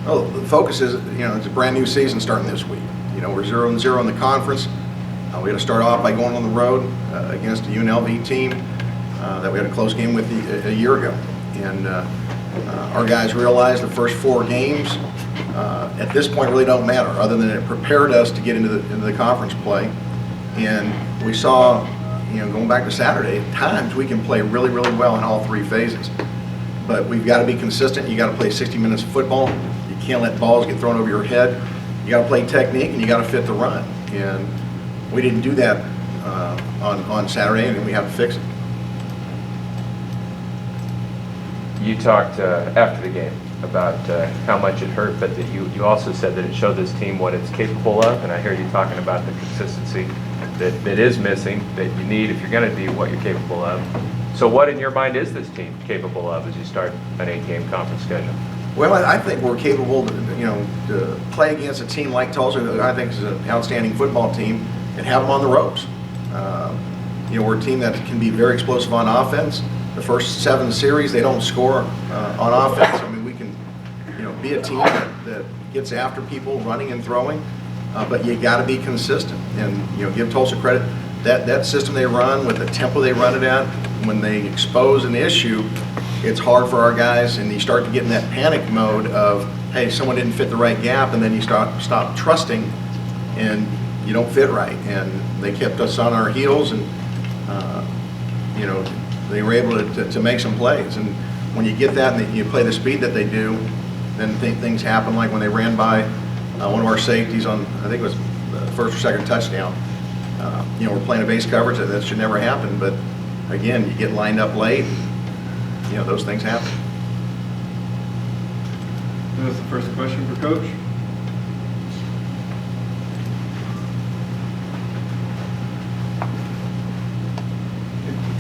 Oh, the focus is, it's a brand new season starting this week. We're 0-0 in the conference. We had to start off by going on the road against a UNLV team that we had a close game with a year ago. And our guys realized the first 4 games at this point really don't matter, other than it prepared us to get into the conference play. And we saw, going back to Saturday, at times we can play really, really well in all 3 phases. But we've got to be consistent. You got to play 60 minutes of football. You can't let balls get thrown over your head. You got to play technique, and you got to fit the run. And we didn't do that on Saturday, and we have to fix it. You talked after the game about how much it hurt, but that you also said that it showed this team what it's capable of, and I hear you talking about the consistency that is missing, that you need if you're going to be what you're capable of. So what in your mind is this team capable of as you start an 8-game conference schedule? Well, I think we're capable to play against a team like Tulsa, who I think is an outstanding football team, and have them on the ropes. We're a team that can be very explosive on offense. The first 7 series, they don't score on offense. I mean, we can, be a team that gets after people running and throwing, but you got to be consistent. And give Tulsa credit. That system they run with the tempo they run it at, when they expose an issue, it's hard for our guys, and you start to get in that panic mode of, hey, someone didn't fit the right gap, and then you stop trusting, and you don't fit right. And they kept us on our heels, and they were able to make some plays. And when you get that and you play the speed that they do, then things happen, like when they ran by one of our safeties on, I think it was the first or second touchdown. We're playing a base coverage that should never happen, but again, you get lined up late, those things happen. That was the first question for Coach.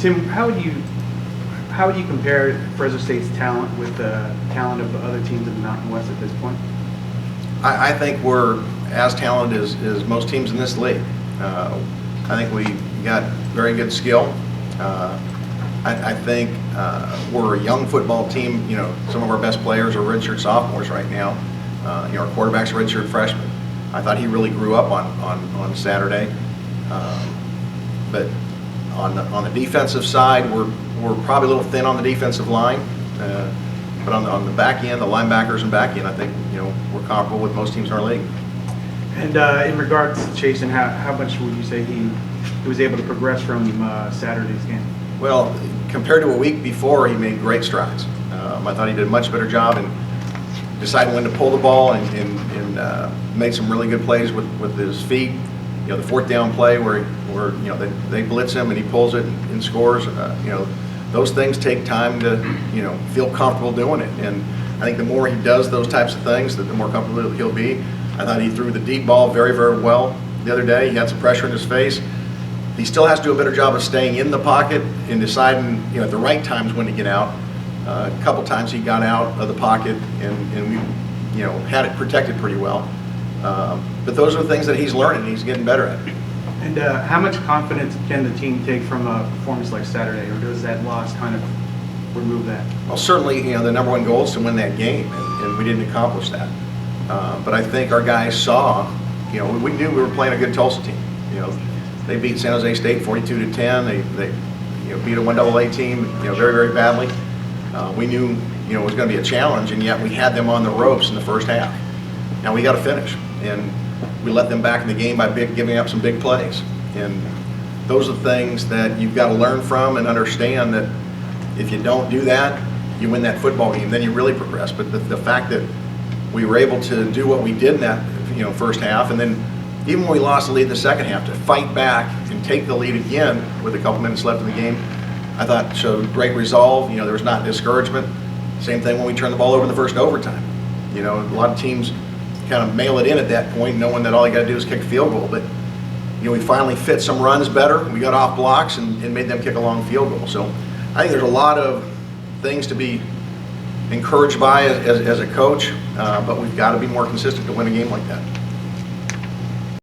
Tim, how would you compare Fresno State's talent with the talent of the other teams in the Mountain West at this point? I think we're as talented as most teams in this league. I think we got very good skill. I think we're a young football team. Some of our best players are redshirt sophomores right now. Our quarterback's a redshirt freshman. I thought he really grew up on Saturday. But on the defensive side, we're probably a little thin on the defensive line. But on the back end, the linebackers and back end, I think we're comparable with most teams in our league. And in regards to Chasen, how much would you say he was able to progress from Saturday's game? Well, compared to a week before, he made great strides. I thought he did a much better job in deciding when to pull the ball, and made some really good plays with his feet. The 4th down play where they blitz him and he pulls it and scores. Those things take time to feel comfortable doing it. And I think the more he does those types of things, the more comfortable he'll be. I thought he threw the deep ball very, very well the other day. He had some pressure in his face. He still has to do a better job of staying in the pocket and deciding, at the right times when to get out. A couple times he got out of the pocket and we, had it protected pretty well. But those are the things that he's learning and he's getting better at. And how much confidence can the team take from a performance like Saturday, or does that loss kind of remove that? Well, certainly, the number one goal is to win that game, and we didn't accomplish that. But I think our guys saw, we knew we were playing a good Tulsa team. They beat San Jose State 42-10. They beat a 1AA team, very, very badly. We knew, it was going to be a challenge, and yet we had them on the ropes in the first half. Now we got to finish, and we let them back in the game by giving up some big plays. And those are things that you've got to learn from and understand that if you don't do that, you win that football game, then you really progress. But the fact that we were able to do what we did in that first half, and then even when we lost the lead in the second half, to fight back and take the lead again with a couple minutes left in the game, I thought showed great resolve. There was not discouragement. Same thing when we turned the ball over in the first overtime. A lot of teams kind of mail it in at that point, knowing that all you got to do is kick a field goal. But we finally fit some runs better. We got off blocks and made them kick a long field goal. So I think there's a lot of things to be encouraged by as a coach, but we've got to be more consistent to win a game like that.